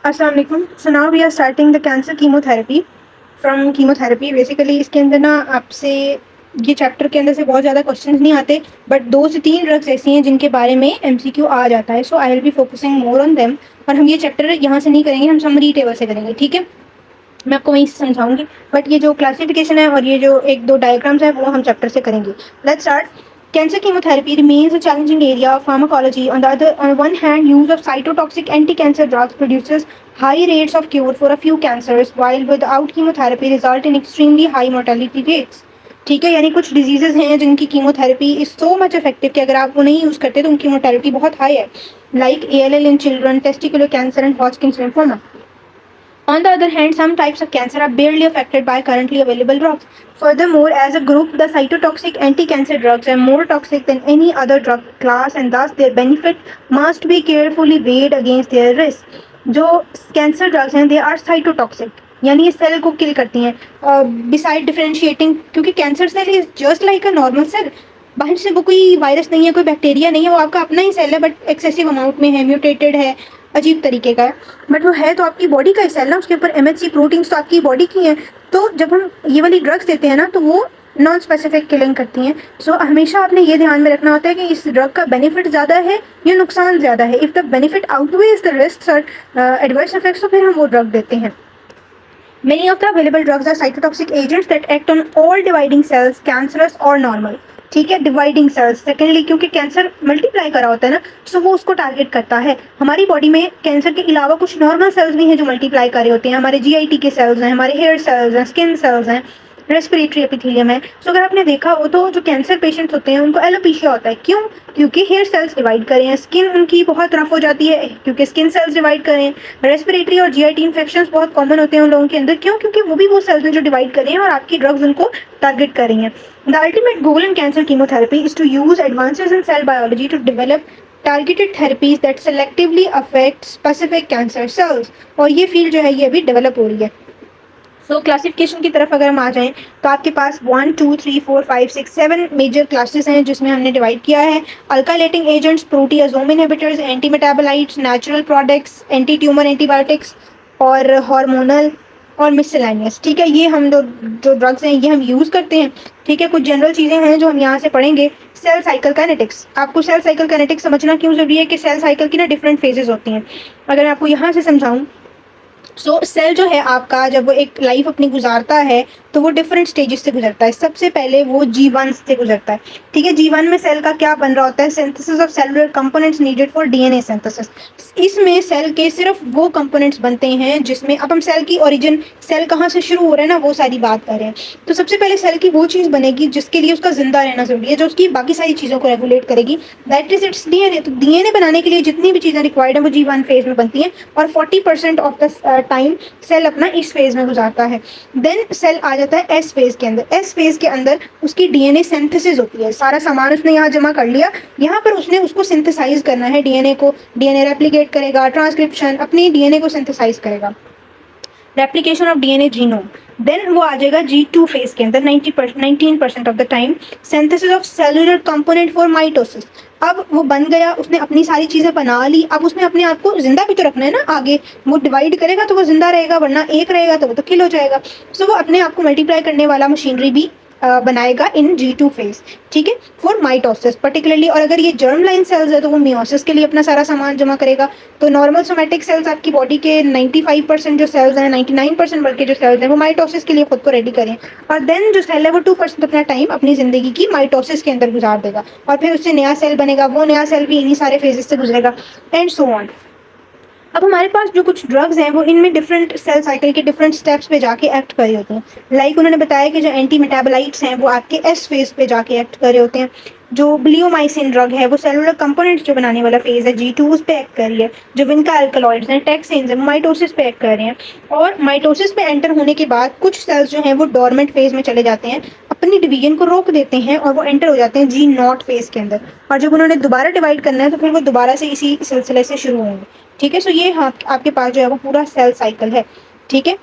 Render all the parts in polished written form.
अस्सलाम वालेकुम। So now we are starting the cancer chemotherapy from chemotherapy. Basically इसके अंदर ना आपसे ये चैप्टर के अंदर से बहुत ज़्यादा क्वेश्चंस नहीं आते, बट 2 से 3 ड्रग्स ऐसी हैं जिनके बारे में एमसीक्यू आ जाता है। So I will be focusing more on them. और हम ये चैप्टर यहाँ से नहीं करेंगे, हम समरी टेबल से करेंगे, ठीक है। मैं आपको वहीं से समझाऊंगी, बट ये जो क्लासिफिकेशन है और ये जो एक दो डायग्राम्स है वो हम चैप्टर से करेंगे। Let's start. Cancer chemotherapy remains a challenging area of pharmacology. On one hand, use of cytotoxic anti-cancer drugs produces high rates of cure for a few cancers, while without chemotherapy result in extremely high mortality rates. ठीक है, यानी कुछ diseases हैं जिनकी chemotherapy is so much effective कि अगर आप वो नहीं यूज करते तो उनकी मोर्टेलिटी बहुत हाई है, like ALL in children, testicular cancer and Hodgkin's lymphoma. On the other hand, some types of cancer are barely affected by currently available drugs. Furthermore, as a group, the cytotoxic anti-cancer drugs are more toxic than any other drug class, and thus their benefit must be carefully weighed against their risk. जो cancer drugs हैं, they are cytotoxic, यानी ये cell को kill करती हैं. Beside differentiating, क्योंकि cancer cell is just like a normal cell. बाहर से वो कोई वायरस नहीं है, कोई बैक्टीरिया नहीं है, वो आपका अपना ही सेल है, बट एक्सेसिव अमाउंट में है, म्यूटेटेड है, अजीब तरीके का है, बट वो है तो आपकी बॉडी का ही सेल ना. उसके ऊपर MHC प्रोटीन्स तो आपकी बॉडी की हैं. तो जब हम ये वाली ड्रग्स देते हैं ना, तो वो नॉन स्पेसिफिक किलिंग करती हैं. सो हमेशा आपने ये ध्यान में रखना होता है कि इस ड्रग का बेनिफिट ज़्यादा है या नुकसान ज़्यादा है. If the benefit outweighs the risk और एडवर्स इफेक्ट्स, तो फिर हम वो ड्रग देते हैं. Many of the available drugs are cytotoxic agents that act on all dividing cells, cancerous or normal. ठीक है, डिवाइडिंग सेल्स. सेकेंडली, क्योंकि कैंसर मल्टीप्लाई करा होता है ना, सो वो उसको टारगेट करता है. हमारी बॉडी में कैंसर के अलावा कुछ नॉर्मल सेल्स भी हैं जो मल्टीप्लाई कर रहे होते हैं. हमारे GIT के सेल्स हैं, हमारे हेयर सेल्स हैं, स्किन सेल्स हैं, रेस्पिरेटरी एपिथेलियम है. सो अगर आपने देखा हो तो जो कैंसर पेशेंट्स होते हैं उनको एलोपेशिया होता है. क्यों? क्योंकि हेयर सेल्स डिवाइड कर रहे हैं. स्किन उनकी बहुत रफ हो जाती है क्योंकि स्किन सेल्स डिवाइड कर रहे हैं. रेस्पिरेटरी और GIT इन्फेक्शंस बहुत कॉमन होते हैं उन लोगों के अंदर. क्यों? क्योंकि वो भी वो सेल्स हैं जो डिवाइड कर रहे हैं और आपकी ड्रग्स उनको टारगेट कर रही हैं. The ultimate goal in cancer chemotherapy is to use advances in cell biology to develop targeted therapies that selectively affect specific cancer cells. और ये फील्ड जो है ये अभी डेवलप हो रही है. सो क्लासिफिकेशन की तरफ अगर हम आ जाएं तो आपके पास 1 2 3 4 5 6 7 मेजर क्लासेस हैं जिसमें हमने डिवाइड किया है. Alkylating agents, proteasome inhibitors, anti metabolites, natural products, anti tumour antibiotics और हार्मोनल और मिससेलेनियस. ठीक है, ये हम जो ड्रग्स हैं ये हम यूज़ करते हैं. ठीक है, कुछ जनरल चीज़ें हैं जो हम यहाँ से पढ़ेंगे. Cell cycle kinetics. आपको सेल साइकिल काइनेटिक्स समझना क्यों जरूरी है कि सेल साइकिल की ना डिफरेंट फेजेस होती हैं. अगर मैं आपको यहाँ से समझाऊँ, सेल जो है आपका, जब वो एक लाइफ अपनी गुजारता है तो वो डिफरेंट स्टेजेस से गुजरता है. सबसे पहले वो G1 से गुजरता है. ठीक है, G1 में सेल का क्या बन रहा होता है? Synthesis of cellular components needed for DNA synthesis. इसमें सेल के सिर्फ वो कंपोनेंट्स बनते हैं जिसमें, अब हम सेल की ओरिजिन, सेल कहाँ से शुरू हो रहा है ना, वो सारी बात कर रहे हैं. तो सबसे पहले सेल की वो चीज़ बनेगी जिसके लिए उसका जिंदा रहना जरूरी है, जो उसकी बाकी सारी चीज़ों को रेगुलेट करेगी. That is it's DNA. तो DNA बनाने के लिए जितनी भी चीज़ें रिक्वायर्ड है वो G1 फेज में बनती हैं और 40% ऑफ द टाइम सेल अपना इस फेज में गुजारता है. देन सेल आ जाता है S फेज के अंदर. S फेज के अंदर उसकी DNA सिंथेसिस होती है. सारा सामान उसने यहाँ जमा कर लिया, यहाँ पर उसने उसको सिंथेसाइज करना है. DNA को, DNA रेप्लिकेट करेगा, ट्रांसक्रिप्शन, अपनी DNA को सिंथेसाइज करेगा, replication of DNA genome. Then वो आ जाएगा G2 फेज के अंदर. 19% of the time synthesis of cellular component for mitosis. अब वो बन गया, उसने अपनी सारी चीज़ें बना ली. अब उसने अपने आप को जिंदा भी तो रखना है ना. आगे वो डिवाइड करेगा तो वो जिंदा रहेगा, वरना एक रहेगा तो वो तो किल हो जाएगा. सो वो अपने आप को मल्टीप्लाई करने वाला मशीनरी भी बनाएगा इन G2 फेज. ठीक है, फॉर माइटोसिस पर्टिकुलरली. और अगर ये जर्म लाइन सेल्स है तो वो मियोसिस के लिए अपना सारा सामान जमा करेगा. तो नॉर्मल सोमेटिक सेल्स आपकी बॉडी के 95% जो सेल्स हैं, 99% बल्कि जो सेल्स हैं, वो माइटोसिस के लिए खुद को रेडी करें. और देन जो सेल है वो 2% अपना टाइम अपनी जिंदगी की माइटोसिस के अंदर गुजार देगा और फिर उससे नया सेल बनेगा. वो नया सेल भी इन्हीं सारे फेजेस से गुजरेगा एंड सो ऑन. अब हमारे पास जो कुछ ड्रग्स हैं वो इनमें डिफरेंट सेल साइकिल के डिफरेंट स्टेप्स पे जाके एक्ट कर रहे होते हैं. लाइक उन्होंने बताया कि जो एंटी मेटाबोलाइट्स हैं वो आपके S फेज पे जाके एक्ट कर रहे होते हैं. जो ब्लियोमाइसिन ड्रग है वो सेलुलर कंपोनेंट्स जो बनाने वाला फेज है G2 उस पे एक्ट कर रही है. जो विनका अल्कलॉइड्स हैं, टैक्सिन्स हैं, माइटोसिस पे एक्ट कर रहे हैं. और माइटोसिस पे एंटर होने के बाद कुछ सेल्स जो हैं वो डोरमेंट फेज में चले जाते हैं, अपनी डिवीजन को रोक देते हैं और वो एंटर हो जाते हैं G0 फेज के अंदर. और जब उन्होंने दोबारा डिवाइड करना है तो फिर वो दोबारा से इसी सिलसिले से शुरू होंगे. ठीक है, सो ये आपके पास जो है वो पूरा सेल साइकिल है. ठीक है,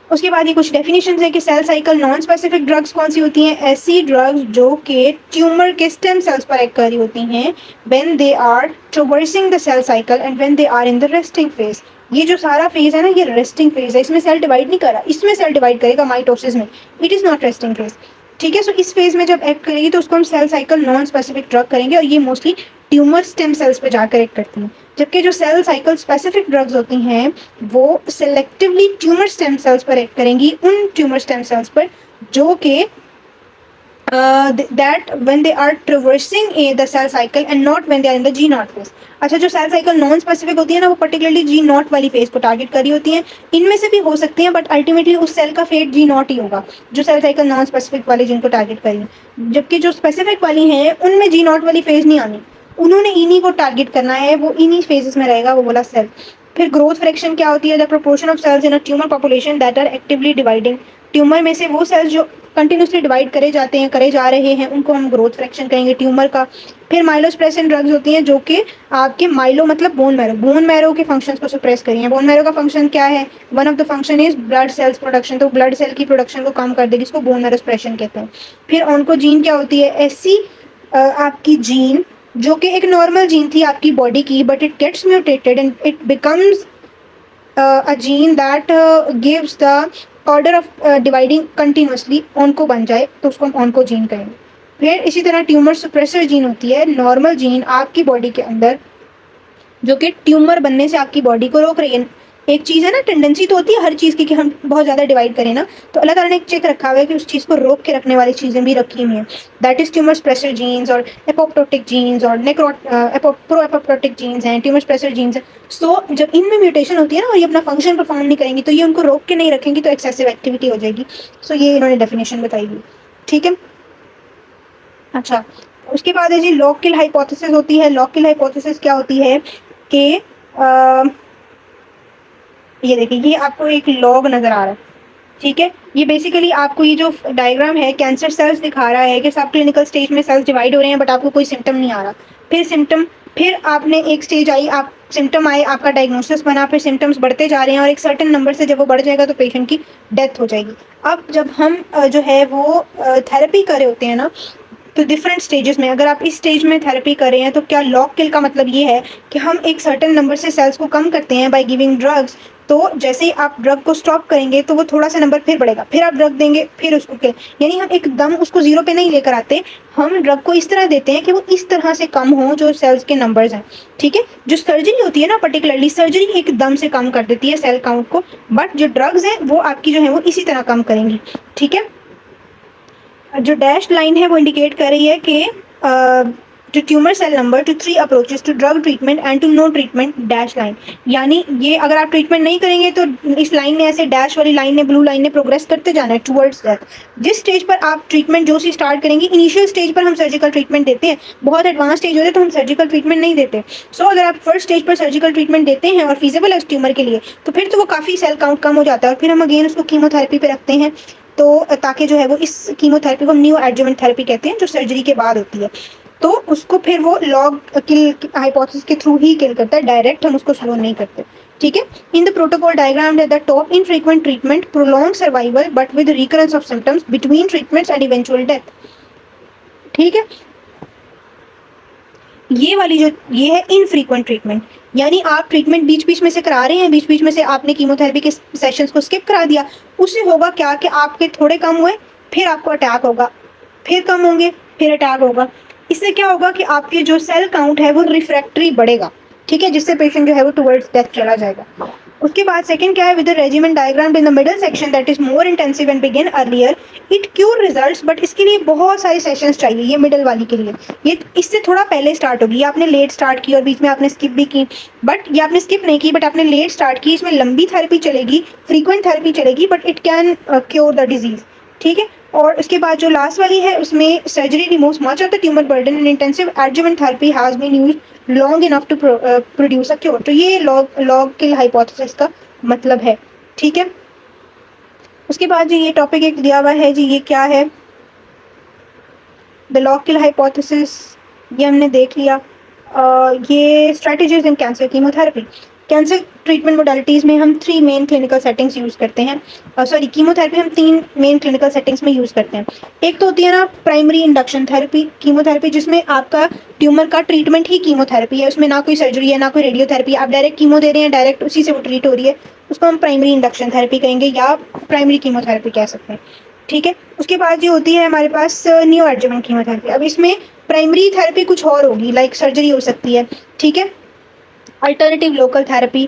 उसके बाद ये कुछ डेफिनेशंस है कि cell cycle non specific drugs कौन सी होती हैं? ऐसी ड्रग्स जो कि ट्यूमर के स्टेम सेल्स पर एक्ट कर रही होती हैं when they are traversing the cell cycle and when they are in the resting phase. ये जो सारा फेज है ना, ये रेस्टिंग फेज है, इसमें सेल डिवाइड नहीं कर रहा, इसमें सेल डिवाइड करेगा माइटोसिस में, it is not resting phase. ठीक है, सो इस फेज में जब एक्ट करेगी तो उसको हम cell cycle non specific drug करेंगे, और ये मोस्टली ट्यूमर स्टेम सेल्स पे जाकर एक्ट करती हैं। जबकि जो सेल साइकिल स्पेसिफिक ड्रग्स होती हैं वो सेलेक्टिवली ट्यूमर स्टेम सेल्स पर एक्ट करेंगी, उन ट्यूमर स्टेम सेल्स पर जो कि that when they are traversing the cell cycle and not when they are in the G naught phase। अच्छा, जो सेल साइकिल नॉन स्पेसिफिक होती है ना, वो पर्टिकुलरली G नॉट वाली फेज को टारगेट कर रही होती है। इनमें से भी हो सकती हैं, बट अल्टीमेटली उस सेल का फेट G नॉट ही होगा, जो सेल साइकिल नॉन स्पेसिफिक वाली जिनको टारगेट करी। जबकि जो स्पेसिफिक वाली हैं उनमें G नॉट वाली फेज नहीं आनी, उन्होंने इन्हीं को टारगेट करना है, वो इन्हीं फेजेस में रहेगा वो वाला सेल। फिर ग्रोथ फ्रैक्शन क्या होती है? The proportion of cells in a tumour population that are actively dividing. Tumour में से वो सेल्स जो कंटिन्यूसली डिवाइड करे जाते हैं, करे जा रहे हैं, उनको हम ग्रोथ फ्रैक्शन कहेंगे ट्यूमर का। फिर माइलोस्प्रेसिन ड्रग्स होती हैं जो कि आपके माइलो मतलब बोन मैरो के फंक्शंस को सप्रेस करेंगे। बोन मैरो का फंक्शन क्या है? One of the function is blood cells production, तो ब्लड सेल की प्रोडक्शन को कम कर देगी, इसको बोन मैरो सप्रेशन कहते हैं। फिर ऑन्कोजीन क्या होती है? ऐसी आपकी जीन जो कि एक नॉर्मल जीन थी आपकी बॉडी की, but it gets mutated and it becomes a gene that gives the order of dividing continuously, onco बन जाए तो उसको हम ऑन्कोजीन कहेंगे। फिर इसी तरह ट्यूमर सुप्रेसर जीन होती है, नॉर्मल जीन आपकी बॉडी के अंदर जो कि ट्यूमर बनने से आपकी बॉडी को रोक रही है। एक चीज़ है ना, टेंडेंसी तो होती है हर चीज़ की कि हम बहुत ज़्यादा डिवाइड करें ना, तो अल्लाह ताला ने एक चेक रखा हुआ है कि उस चीज़ को रोक के रखने वाली चीज़ें भी रखी हुई हैं। That is tumour suppressor genes और एपोप्टोटिक जीन्स और प्रो एपोप्टोटिक जीन्स हैं, ट्यूमर स्प्रेसर जीन्स हैं। सो जब इनमें म्यूटेशन होती है ना और ये अपना फंक्शन परफॉर्म नहीं करेंगी, तो ये उनको रोक के नहीं रखेंगी, तो एक्सेसिव एक्टिविटी हो जाएगी। सो ये इन्होंने डेफिनेशन बताई हुई। ठीक है, अच्छा, उसके बाद है जी लॉग किल हाइपोथेसिस होती है। लॉग किल हाइपोथेसिस क्या होती है कि ये देखिए, ये आपको एक लॉग नजर आ रहा है, ठीक है। ये बेसिकली आपको ये जो डायग्राम है कैंसर सेल्स दिखा रहा है कि सब क्लिनिकल स्टेज में सेल्स डिवाइड हो रहे हैं, बट आपको कोई सिम्टम नहीं आ रहा। फिर आपने एक स्टेज आई, आप सिम्टम आए, आपका डायग्नोसिस बना, फिर सिम्टम्स बढ़ते जा रहे हैं और एक सर्टेन नंबर से जब वो बढ़ जाएगा तो पेशेंट की डेथ हो जाएगी। अब जब हम जो है वो थेरेपी कर रहे होते हैं ना, तो डिफरेंट स्टेजेस में, अगर आप इस स्टेज में थेरेपी कर रहे हैं तो क्या लॉग किल का मतलब ये है कि हम एक सर्टेन नंबर से सेल्स को कम करते हैं बाय गिविंग ड्रग्स। तो जैसे ही आप ड्रग को स्टॉप करेंगे तो वो थोड़ा सा नंबर फिर बढ़ेगा, फिर आप ड्रग देंगे, फिर उसको किल, यानी हम एकदम उसको जीरो पे नहीं लेकर आते, हम ड्रग को इस तरह देते हैं कि वो इस तरह से कम हो जो सेल्स के नंबर्स हैं। ठीक है, जो सर्जरी होती है ना, पर्टिकुलरली सर्जरी एकदम से कम कर देती है सेल काउंट को, बट जो ड्रग्स हैं वो आपकी जो है वो इसी तरह कम करेंगी। ठीक है, जो डैश लाइन है वो इंडिकेट कर रही है कि two tumour cell number two 3 approaches to drug treatment and to no treatment dash line. यानी ये अगर आप ट्रीटमेंट नहीं करेंगे तो इस लाइन ने, ऐसे डैश वाली लाइन ने, ब्लू लाइन ने प्रोग्रेस करते जाना है टुवर्ड्स डेथ। जिस स्टेज पर आप ट्रीटमेंट जो सी स्टार्ट करेंगे, इनिशियल स्टेज पर हम सर्जिकल ट्रीटमेंट देते हैं, बहुत एडवांस स्टेज होते हैं तो हम सर्जिकल ट्रीटमेंट नहीं देते। सो अगर आप फर्स्ट स्टेज पर सर्जिकल ट्रीटमेंट देते हैं और फिजिबल है उस ट्यूमर के लिए, तो फिर तो वो काफ़ी सेल काउंट कम हो जाता है और फिर हम अगेन उसको कीमोथेरेपी पे रखते हैं, तो ताकि जो है वो इस कीमोथेरेपी को हम न्यू एडजुवेंट थेरेपी कहते हैं जो सर्जरी के बाद होती है, तो उसको फिर वो लॉग किल हाइपोथेसिस के थ्रू ही किल करता है, डायरेक्ट हम उसको स्लो नहीं करते। ठीक है, in the protocol diagram at the top infrequent treatment prolong survival but with recurrence of symptoms between treatments and eventual death. ठीक है, ये वाली जो ये है इनफ्रीक्वेंट ट्रीटमेंट, यानी आप ट्रीटमेंट बीच बीच में से करा रहे हैं, बीच बीच में से आपने कीमोथेरेपी के सेशंस को स्किप करा दिया, उससे होगा क्या कि आपके थोड़े कम हुए, फिर आपको अटैक होगा, फिर कम होंगे, फिर अटैक होगा। इससे क्या होगा कि आपके जो सेल काउंट है वो रिफ्रैक्टरी बढ़ेगा। ठीक है, जिससे पेशेंट जो है वो टुवर्ड्स डेथ चला जाएगा। उसके बाद सेकंड क्या है, with the regiment diagram in the middle section that is more intensive and begin earlier it cure results, but इसके लिए बहुत सारे सेशंस चाहिए, ये मिडिल वाली के लिए। ये इससे थोड़ा पहले स्टार्ट होगी, ये आपने लेट स्टार्ट की और बीच में आपने स्किप भी की, बट ये आपने स्किप नहीं की बट आपने लेट स्टार्ट की। इसमें लंबी थेरेपी चलेगी, फ्रीक्वेंट थेरेपी चलेगी, but it can cure the disease. ठीक है, और उसके बाद जो लास्ट वाली है उसमें surgery removes much of the tumour burden and intensive adjuvant therapy has been used long enough to produce a cure. तो ये लॉग किल हाइपोथेसिस का मतलब है। ठीक है, उसके बाद जी ये टॉपिक एक दिया हुआ है जी, ये क्या है, द लॉग किल हाइपोथेसिस, ये हमने देख लिया। ये स्ट्रेटजीज इन cancer chemotherapy. Cancer treatment modalities में हम 3 मेन क्लिनिकल सेटिंग्स यूज़ करते हैं, कीमोथेरेपी हम 3 मेन क्लिनिकल सेटिंग्स में यूज़ करते हैं। एक तो होती है ना प्राइमरी इंडक्शन थेरेपी कीमोथेरेपी, जिसमें आपका ट्यूमर का ट्रीटमेंट ही कीमोथेरेपी है, उसमें ना कोई सर्जरी है ना कोई रेडियोथेरेपी, आप डायरेक्ट कीमो दे रहे हैं, डायरेक्ट उसी से वो ट्रीट हो रही है, उसको हम प्राइमरी इंडक्शन थेरेपी कहेंगे या प्राइमरी कीमोथेरेपी कह सकते हैं। ठीक है, उसके बाद ये होती है हमारे पास नियो एडजुवेंट कीमोथेरेपी। अब इसमें प्राइमरी थेरेपी कुछ और होगी, लाइक सर्जरी हो सकती है, ठीक है, अल्टरनेटिव लोकल थेरेपी,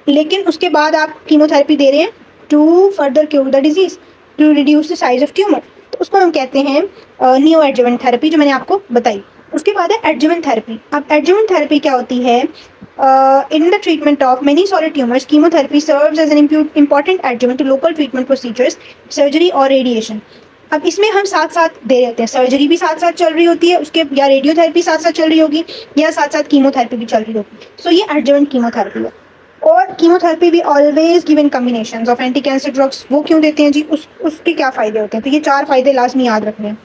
लेकिन उसके बाद आप कीमोथेरेपी दे रहे हैं to further cure the disease, to reduce the size of tumour, तो उसको हम कहते हैं नियो एडजुवेंट थेरेपी, जो मैंने आपको बताई। उसके बाद है एडजुवेंट थेरेपी। अब एडजुवेंट थेरेपी क्या होती है? In the treatment of many solid tumours chemotherapy serves as an important adjuvant to local treatment procedures, surgery और रेडिएशन। अब इसमें हम साथ साथ दे रहे होते हैं, सर्जरी भी साथ साथ चल रही होती है उसके, या रेडियोथेरेपी साथ साथ चल रही होगी, या साथ साथ कीमोथेरेपी भी चल रही होगी। सो ये एडजुवेंट कीमोथेरेपी है। और कीमोथेरेपी भी always given combinations of anti cancer drugs. वो क्यों देते हैं जी? उसके क्या फ़ायदे होते हैं? तो ये 4 फ़ायदे लाजमी याद रखने हैं।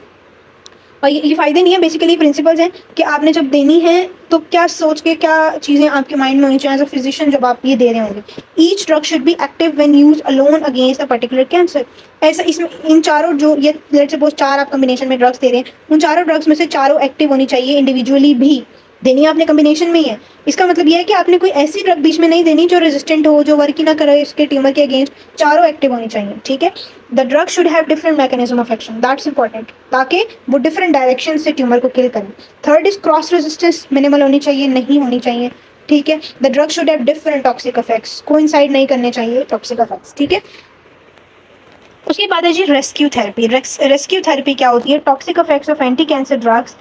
और ये फ़ायदे नहीं है, बेसिकली प्रिंसिपल्स हैं कि आपने जब देनी है तो क्या सोच के, क्या चीज़ें आपके माइंड में होनी चाहिए एज अ फिजिशियन जब आप ये दे रहे होंगे। Each drug should be active when use alone against a particular cancer. ऐसा इसमें इन चारों, जो ये लेट्स सपोज 4 आप कॉम्बिनेशन में ड्रग्स दे रहे हैं, उन चारों ड्रग्स में से चारों एक्टिव होनी चाहिए, इंडिविजुअली भी देनी है आपने, कॉम्बिनेशन में ही है। इसका मतलब ये है कि आपने कोई ऐसी ड्रग बीच में नहीं देनी जो रेजिस्टेंट हो, जो वर्क ही ना करे इसके ट्यूमर के अगेंस्ट, चारों एक्टिव होनी चाहिए, ठीक है। The drug should have different mechanism of action, that's important, ताकि वो डिफरेंट डायरेक्शन से ट्यूमर को किल करें। Third is cross resistance minimal होनी चाहिए, नहीं होनी चाहिए, ठीक है। The drug should have different toxic effects, coincide नहीं करने चाहिए टॉक्सिक इफेक्ट्स, ठीक है। उसके बाद है जी रेस्क्यू थेरेपी। रेस्क्यू थेरेपी क्या होती है? Toxic effects of anti cancer drugs.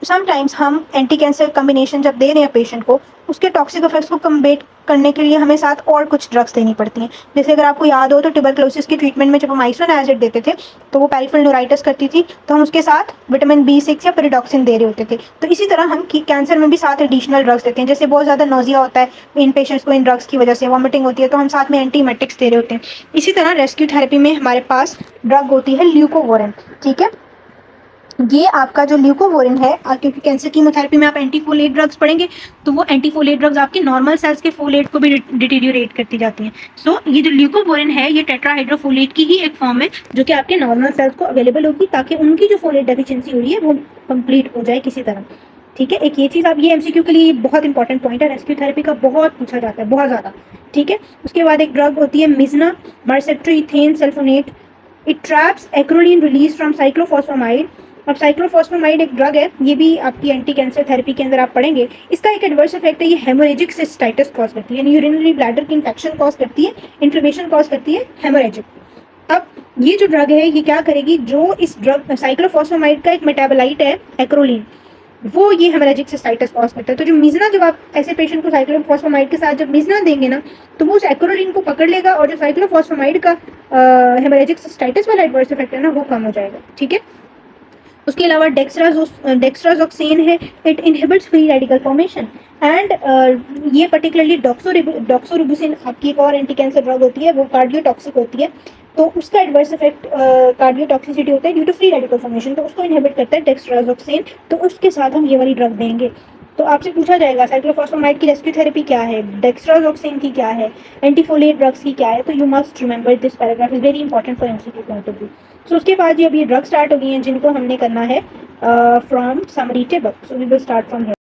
Sometimes हम एंटी कैंसर कम्बिनेशन जब दे रहे हैं पेशेंट को, उसके टॉक्सिक इफेक्ट्स को कम्बेट करने के लिए हमें साथ और कुछ ड्रग्स देनी पड़ती हैं। जैसे अगर आपको याद हो तो ट्यूबरक्लोसिस की ट्रीटमेंट में जब हम आइसोनियाजिड देते थे तो वो पेरिफेरल न्यूराइटिस करती थी, तो हम उसके साथ विटामिन B6 या पेरिडॉक्सिन दे रहे होते थे। तो इसी तरह हम कैंसर में भी साथ एडिशनल ड्रग्स देते हैं। जैसे बहुत ज़्यादा नोजिया होता है इन पेशेंट्स को, इन ड्रग्स की वजह से वॉमिटिंग होती है, तो हम साथ में एंटीमेटिक्स दे रहे होते हैं। इसी तरह रेस्क्यू थेरेपी में हमारे पास ड्रग होती है ल्यूकोवोरिन, ठीक है। ये आपका जो ल्यूकोवोरिन है, क्योंकि कैंसर कीमोथेरेपी में आप एंटीफोलेट ड्रग्स पढ़ेंगे, तो वो एंटीफोलेट ड्रग्स आपके नॉर्मल सेल्स के फोलेट को भी डिटीरियोरेट करती जाती हैं। सो ये जो ल्यूकोवोरिन है, ये टेट्राहाइड्रोफोलेट की ही एक फॉर्म है जो कि आपके नॉर्मल सेल्स को अवेलेबल होगी, ताकि उनकी जो फोलेट डेफिशिएंसी हो रही है वो कंप्लीट हो जाए किसी तरह, ठीक है। एक ये चीज़, आप ये MCQ के लिए बहुत इंपॉर्टेंट पॉइंट है, रेस्क्यू थेरेपी का बहुत पूछा जाता है, बहुत ज़्यादा, ठीक है। उसके बाद एक ड्रग होती है mesna mercaptoethane sulfonate. It traps acrolein release from cyclophosphamide. अब साइक्लोफॉस्फामाइड एक ड्रग है, ये भी आपकी एंटी कैंसर थेरेपी के अंदर आप पढ़ेंगे। इसका एक एडवर्स इफेक्ट है, ये हेमोरेजिक सिस्टाइटिस कॉज करती है, यूरिनरी ब्लैडर की इन्फेक्शन कॉज करती है, इन्फ्लेमेशन कॉज करती है, हेमोरेजिक। अब ये जो ड्रग है ये क्या करेगी? जो इस ड्रग साइक्लोफॉस्फामाइड का एक मेटाबोलाइट है एक्रोलीन, वो ये हेमोरेजिक सिस्टाइटिस कॉज करता है। तो जो मिजना, जब आप ऐसे पेशेंट को साइक्लोफॉस्फामाइड के साथ जब मिजना देंगे ना, तो वो उस एक्रोलीन को पकड़ लेगा और जो साइक्लोफॉस्फामाइड का हेमोरेजिक सिस्टाइटिस वाला एडवर्स इफेक्ट है ना, वो कम हो जाएगा, ठीक है। उसके अलावा डेक्सट्राजोक्सेन है, it inhibits free radical formation and ये पर्टिकुलरली डॉक्सोरिबोसिन आपकी एक और एंटी कैंसर ड्रग होती है, वो कार्डियोटॉक्सिक होती है, तो उसका एडवर्स इफेक्ट कार्डियोटॉक्सिसिटी होता है due to free radical formation, तो उसको इनहिबिट करता है डेक्सट्राजोक्सेन, तो उसके साथ हम ये वाली ड्रग देंगे। तो आपसे पूछा जाएगा साइक्लोफॉस्फामाइड की रेस्क्यू थेरेपी क्या है, डेक्सट्राजोक्सेन की क्या है, एंटीफोलेट ड्रग्स की क्या है, तो you must remember this paragraph, is very important for MCQ point of view. So उसके बाद ये अब ये ड्रग स्टार्ट हो गई हैं जिनको हमने करना है from summary table. So we will start from here.